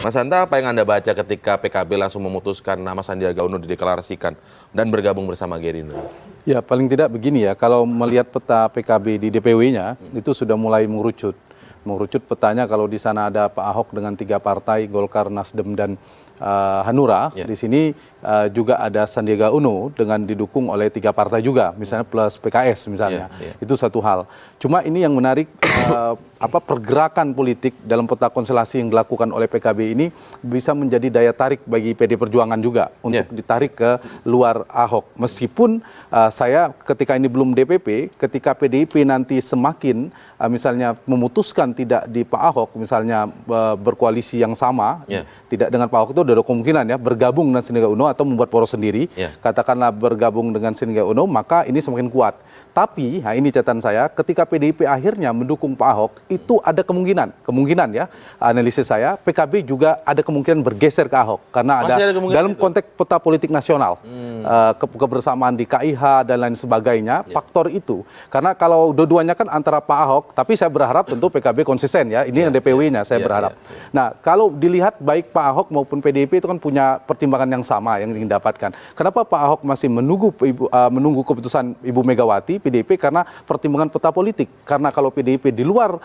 Mas Hanta, apa yang Anda baca ketika PKB langsung memutuskan nama Sandiaga Uno dideklarasikan dan bergabung bersama Gerindra? Ya, paling tidak begini ya, kalau melihat peta PKB di DPW-nya, itu sudah mulai mengerucut. Mengerucut petanya kalau di sana ada Pak Ahok dengan 3 partai, Golkar, Nasdem, dan Hanura. Di sini juga ada Sandiaga Uno dengan didukung oleh 3 partai juga, misalnya plus PKS misalnya. Itu satu hal. Cuma ini yang menarik, pergerakan politik dalam peta konstelasi yang dilakukan oleh PKB ini bisa menjadi daya tarik bagi PD Perjuangan juga untuk ditarik ke luar Ahok. Meskipun saya ketika ini belum DPP, ketika PDIP nanti semakin misalnya memutuskan tidak di Pak Ahok, misalnya berkoalisi yang sama, tidak dengan Pak Ahok, itu ada kemungkinan ya bergabung dengan Sandiaga Uno atau membuat poros sendiri, katakanlah bergabung dengan Sandiaga Uno, maka ini semakin kuat. Tapi, nah ini catatan saya, ketika PDIP akhirnya mendukung Pak Ahok, itu ada kemungkinan ya, analisis saya, PKB juga ada kemungkinan bergeser ke Ahok. Karena ada dalam konteks peta politik nasional, kebersamaan di KIH dan lain sebagainya, faktor itu. Karena kalau dua-duanya kan antara Pak Ahok, tapi saya berharap tentu PKB konsisten ya, ini yang DPW-nya saya berharap. Nah, kalau dilihat baik Pak Ahok maupun PDIP itu kan punya pertimbangan yang sama yang ingin didapatkan. Kenapa Pak Ahok masih menunggu keputusan Ibu Megawati, PDIP, karena pertimbangan peta politik. Karena kalau PDIP di luar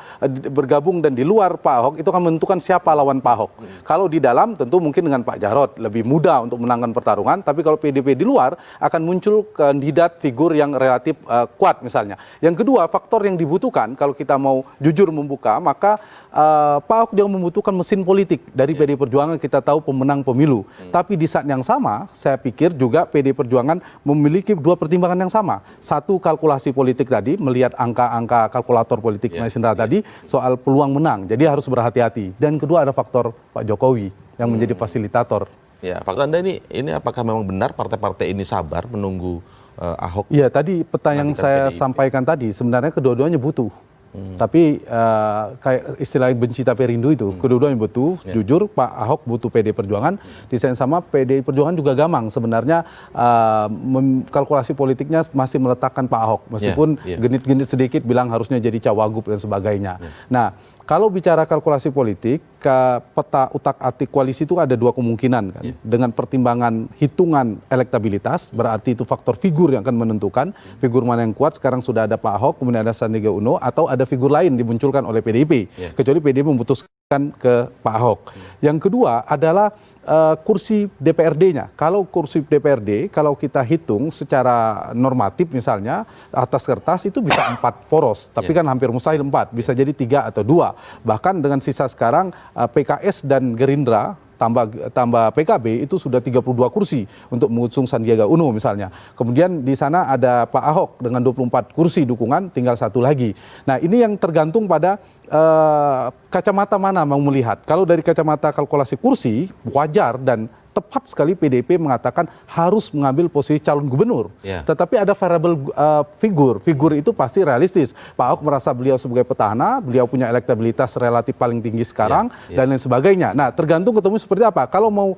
bergabung dan di luar Pak Ahok itu akan menentukan siapa lawan Pak Ahok. Kalau di dalam tentu mungkin dengan Pak Jarod lebih mudah untuk menangkan pertarungan, tapi kalau PDIP di luar akan muncul kandidat figur yang relatif kuat misalnya. Yang kedua, faktor yang dibutuhkan kalau kita mau jujur membuka, maka Pak Ahok juga membutuhkan mesin politik dari PD Perjuangan. Kita tahu pemenang pemilu, tapi di saat yang sama saya pikir juga PD Perjuangan memiliki 2 pertimbangan yang sama. Satu, kalkulasi politik tadi, melihat angka-angka kalkulator politik Mas Indra tadi soal peluang menang, jadi harus berhati-hati. Dan kedua ada faktor Pak Jokowi yang menjadi fasilitator. Ya, fakta Anda ini apakah memang benar partai-partai ini sabar menunggu Ahok? Iya, tadi peta yang saya sampaikan tadi sebenarnya kedua-duanya butuh. Tapi kayak istilah benci tapi rindu itu, kedua-duanya butuh. Jujur Pak Ahok butuh PD Perjuangan, di saat yang sama PD Perjuangan juga gamang sebenarnya kalkulasi politiknya masih meletakkan Pak Ahok, meskipun genit-genit sedikit bilang harusnya jadi cawagup dan sebagainya. Nah, kalau bicara kalkulasi politik, ke peta utak-atik koalisi itu ada 2 kemungkinan kan. Dengan pertimbangan hitungan elektabilitas, berarti itu faktor figur yang akan menentukan figur mana yang kuat. Sekarang sudah ada Pak Ahok, kemudian ada Sandiaga Uno, atau ada figur lain dimunculkan oleh PDIP, kecuali PDIP memutuskan ke Pak Ahok. Yang kedua adalah kursi DPRD-nya. Kalau kursi DPRD, kalau kita hitung secara normatif misalnya, atas kertas itu bisa 4 poros, tapi kan hampir mustahil 4, bisa jadi 3 atau 2. Bahkan dengan sisa sekarang PKS dan Gerindra tambah PKB itu sudah 32 kursi untuk mengusung Sandiaga Uno misalnya. Kemudian di sana ada Pak Ahok dengan 24 kursi dukungan, tinggal 1 lagi. Nah, ini yang tergantung pada kacamata mana mau melihat. Kalau dari kacamata kalkulasi kursi, wajar dan tepat sekali PDIP mengatakan harus mengambil posisi calon gubernur. Tetapi ada variabel figur itu pasti realistis. Pak Ahok merasa beliau sebagai petahana, beliau punya elektabilitas relatif paling tinggi sekarang, dan lain sebagainya. Nah, tergantung ketemu seperti apa. Kalau mau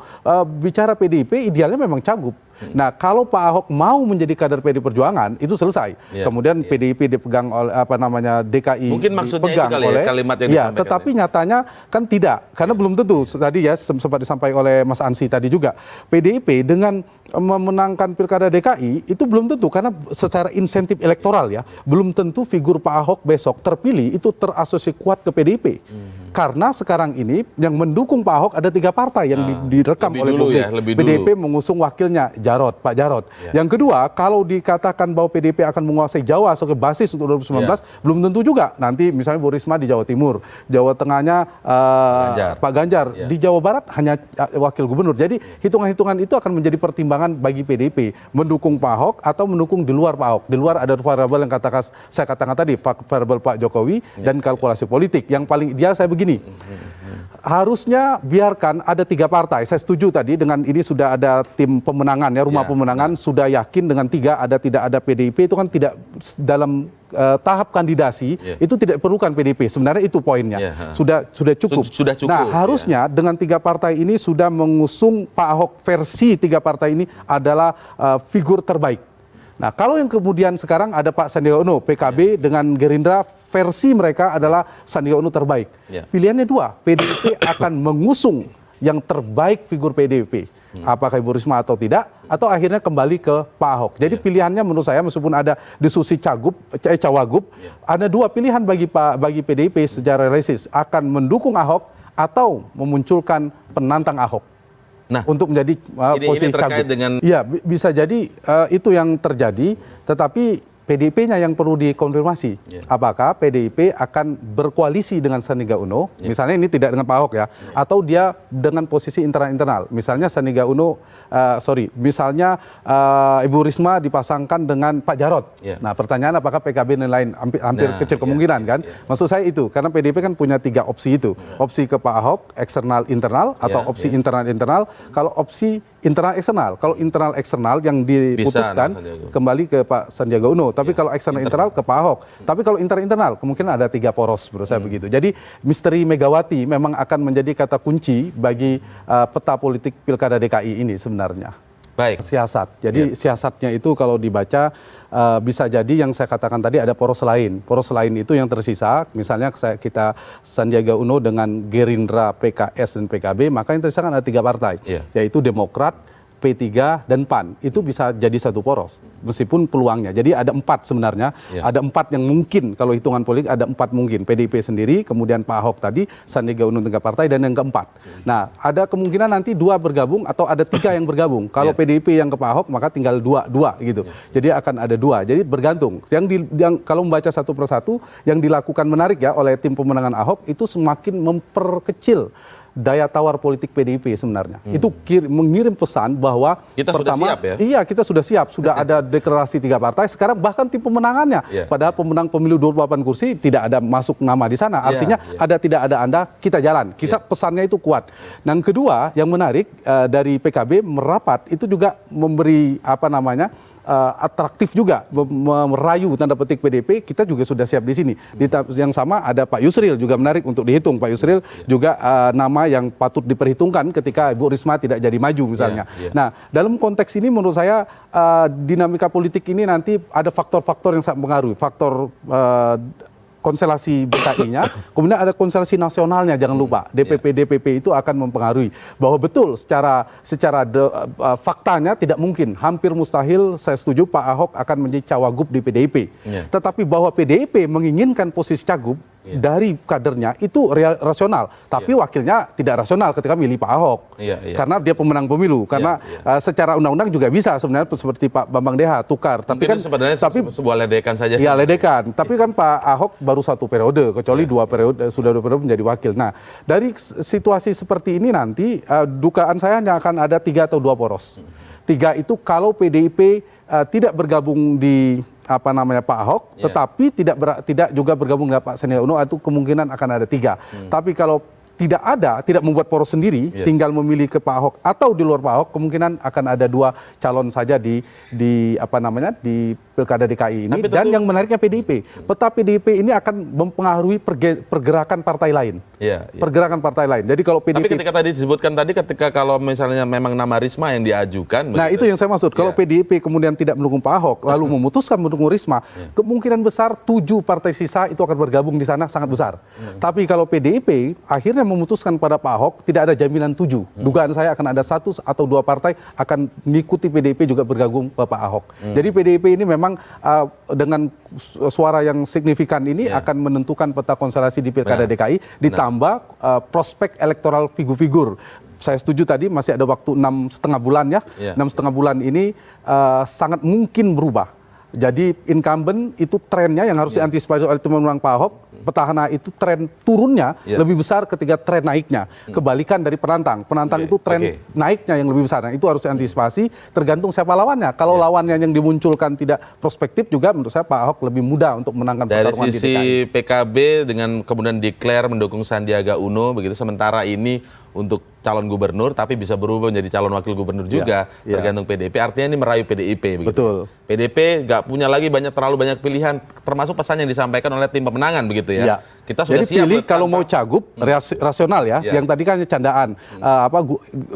bicara PDIP, idealnya memang cagup. Nah, kalau Pak Ahok mau menjadi kader PD Perjuangan, itu selesai. Kemudian PDIP dipegang oleh DKI. Mungkin maksudnya itu kali ya, kalimat yang disampaikan. Tetapi nyatanya kan tidak, karena belum tentu. Tadi ya sempat disampaikan oleh Mas Ansi tadi juga, PDIP dengan memenangkan Pilkada DKI itu belum tentu, karena secara insentif elektoral ya, belum tentu figur Pak Ahok besok terpilih itu terasosiasi kuat ke PDIP. Karena sekarang ini yang mendukung Pak Ahok ada 3 partai yang direkam oleh publik. PDIP mengusung wakilnya Pak Jarod. Yang kedua, kalau dikatakan bahwa PDIP akan menguasai Jawa sebagai basis untuk 2019, belum tentu juga. Nanti misalnya Bu Risma di Jawa Timur, Jawa Tengahnya Pak Ganjar, di Jawa Barat hanya wakil gubernur. Jadi hitungan-hitungan itu akan menjadi pertimbangan bagi PDIP, mendukung Pak Ahok atau mendukung di luar Pak Ahok. Di luar ada variabel yang saya katakan tadi, variabel Pak Jokowi dan kalkulasi politik. Yang paling ideal saya begini, harusnya biarkan ada 3 partai. Saya setuju tadi dengan ini sudah ada tim pemenangan ya, rumah pemenangan sudah yakin dengan 3 tidak ada PDIP, itu kan tidak dalam tahap kandidasi, itu tidak perlukan PDIP. Sebenarnya itu poinnya. Sudah cukup. Sudah cukup. Nah, harusnya dengan 3 partai ini sudah mengusung Pak Ahok versi 3 partai ini adalah figur terbaik. Nah, kalau yang kemudian sekarang ada Pak Sandiaga Uno, PKB dengan Gerindra, versi mereka adalah Sandiaga Uno terbaik. Pilihannya 2, PDIP akan mengusung yang terbaik figur PDIP. Apakah Ibu Risma atau tidak, atau akhirnya kembali ke Pak Ahok. Jadi pilihannya menurut saya, meskipun ada diskusi cawagup, ada dua pilihan bagi PDIP secara realistis, akan mendukung Ahok atau memunculkan penantang Ahok. Nah, untuk menjadi posisi ini terkait cagup. dengan Iya, bisa jadi itu yang terjadi, tetapi PDIP-nya yang perlu dikonfirmasi. Apakah PDIP akan berkoalisi dengan Sandiaga Uno, misalnya ini tidak dengan Pak Ahok ya, atau dia dengan posisi internal. Misalnya Sandiaga Uno, misalnya Ibu Risma dipasangkan dengan Pak Jarod. Nah, pertanyaan apakah PKB dan lain hampir kecil kemungkinan kan? Maksud saya itu, karena PDIP kan punya 3 opsi itu. Opsi ke Pak Ahok, eksternal internal, atau opsi internal. Kalau opsi internal eksternal, kalau internal eksternal yang diputuskan kembali ke Pak Sandiaga Uno. Tapi kalau eksternal internal ke Pak Ahok. Tapi kalau internal kemungkinan ada 3 poros menurut saya begitu. Jadi misteri Megawati memang akan menjadi kata kunci bagi peta politik Pilkada DKI ini sebenarnya. baik Siasat. Jadi siasatnya itu kalau dibaca bisa jadi yang saya katakan tadi ada poros lain. Poros lain itu yang tersisa, misalnya kita Sandiaga Uno dengan Gerindra, PKS dan PKB, maka yang tersisa kan ada 3 partai, yaitu Demokrat, P3 dan PAN. Itu bisa jadi satu poros meskipun peluangnya. Jadi ada 4 sebenarnya. Ada 4 yang mungkin, kalau hitungan politik ada 4 mungkin. PDIP sendiri, kemudian Pak Ahok tadi, Sandiaga Uno 3 partai, dan yang keempat. Nah, ada kemungkinan nanti 2 bergabung atau ada 3 yang bergabung. Kalau PDIP yang ke Pak Ahok maka tinggal 2 gitu. Jadi akan ada 2. Jadi bergantung. Yang kalau membaca satu persatu yang dilakukan menarik ya oleh tim pemenangan Ahok itu semakin memperkecil daya tawar politik PDIP sebenarnya. Itu mengirim pesan bahwa kita pertama, sudah siap ya? Iya, kita sudah siap. Sudah ada deklarasi 3 partai. Sekarang bahkan tim pemenangannya. Padahal pemenang pemilu 28 kursi tidak ada masuk nama di sana. Artinya tidak ada Anda, kita jalan. Pesannya itu kuat. Dan kedua, yang menarik dari PKB merapat itu juga memberi atraktif juga, merayu tanda petik PDIP. Kita juga sudah siap di sini. Di yang sama ada Pak Yusril juga menarik untuk dihitung. Pak Yusril juga nama yang patut diperhitungkan ketika Ibu Risma tidak jadi maju misalnya. Nah, dalam konteks ini menurut saya dinamika politik ini nanti ada faktor-faktor yang sangat mempengaruhi. Faktor konstelasi DKI-nya, kemudian ada konstelasi nasionalnya, jangan lupa. DPP itu akan mempengaruhi. Bahwa betul secara faktanya tidak mungkin, hampir mustahil, saya setuju Pak Ahok akan menjadi cawagup di PDIP. Tetapi bahwa PDIP menginginkan posisi cagup dari kadernya itu rasional. Tapi wakilnya tidak rasional ketika milih Pak Ahok. Karena dia pemenang pemilu. Karena secara undang-undang juga bisa sebenarnya seperti Pak Bambang Deha, tukar. Tapi kan sebenarnya sebuah ledekan saja. Iya, ledekan. Tapi kan Pak Ahok baru 1 periode, kecuali 2 periode, sudah 2 periode menjadi wakil. Nah, dari situasi seperti ini nanti, dugaan saya hanya akan ada 3 atau 2 poros. 3 itu kalau PDIP tidak bergabung di Pak Ahok, tetapi tidak juga bergabung dengan Pak Sandiaga Uno, itu kemungkinan akan ada 3. Tapi kalau tidak membuat poros sendiri, tinggal memilih ke Pak Ahok atau di luar Pak Ahok, kemungkinan akan ada 2 calon saja di Pilkada DKI ini. Dan yang menariknya PDIP. Peta PDIP ini akan mempengaruhi pergerakan partai lain. Pergerakan partai lain. Jadi kalau PDIP... Tapi ketika tadi disebutkan ketika kalau misalnya memang nama Risma yang diajukan... Nah, itu yang saya maksud. Kalau PDIP kemudian tidak mendukung Pak Ahok, lalu memutuskan mendukung Risma, kemungkinan besar 7 partai sisa itu akan bergabung di sana sangat besar. Tapi kalau PDIP akhirnya memutuskan pada Pak Ahok, tidak ada jaminan 7. Dugaan saya akan ada 1 atau 2 partai akan mengikuti PDIP juga bergabung ke Pak Ahok. Jadi PDIP ini memang dengan suara yang signifikan ini akan menentukan peta konstelasi di Pilkada DKI, ditambah prospek elektoral figur-figur. Saya setuju tadi masih ada waktu 6,5 bulan ya. 6,5 bulan ini sangat mungkin berubah. Jadi incumbent itu trennya yang harus diantisipasi oleh tim pemenang Pak Ahok. Petahana itu tren turunnya lebih besar ketika tren naiknya. Kebalikan dari penantang. Penantang itu tren naiknya yang lebih besar. Nah, itu harus diantisipasi tergantung siapa lawannya. Kalau lawannya yang dimunculkan tidak prospektif juga menurut saya Pak Ahok lebih mudah untuk menangkan pertarungan di DKI. Dari sisi PKB dengan kemudian declare mendukung Sandiaga Uno begitu, sementara ini untuk calon gubernur tapi bisa berubah menjadi calon wakil gubernur juga tergantung PDIP. Artinya ini merayu PDIP begitu. Betul. PDIP nggak punya lagi terlalu banyak pilihan, termasuk pesan yang disampaikan oleh tim pemenangan begitu ya. Kita sudah jadi siap pilih kalau mau cagup rasional ya. Yang tadi kan candaan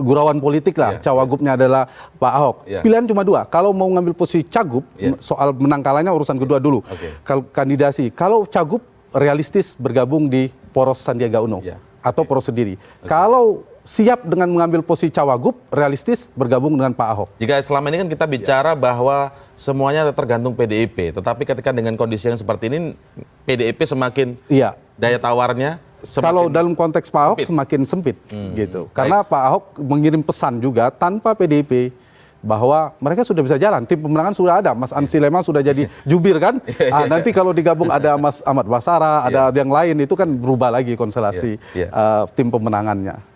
gurauan politik lah. Cawagupnya adalah Pak Ahok. Pilihan cuma 2. Kalau mau ngambil posisi cagup, soal menang kalahnya urusan kedua dulu. Kalau kandidasi, kalau cagup realistis bergabung di poros Sandiaga Uno atau poros sendiri. Kalau siap dengan mengambil posisi cawagup, realistis bergabung dengan Pak Ahok. Jika selama ini kan kita bicara bahwa semuanya tergantung PDIP, tetapi ketika dengan kondisi yang seperti ini, PDIP semakin daya tawarnya kalau dalam konteks Pak Ahok semakin sempit gitu. Karena Pak Ahok mengirim pesan juga tanpa PDIP bahwa mereka sudah bisa jalan, tim pemenangan sudah ada, Mas Ansi Lema sudah jadi jubir kan, nanti kalau digabung ada Mas Ahmad Basara, ada yang lain, itu kan berubah lagi konstelasi tim pemenangannya.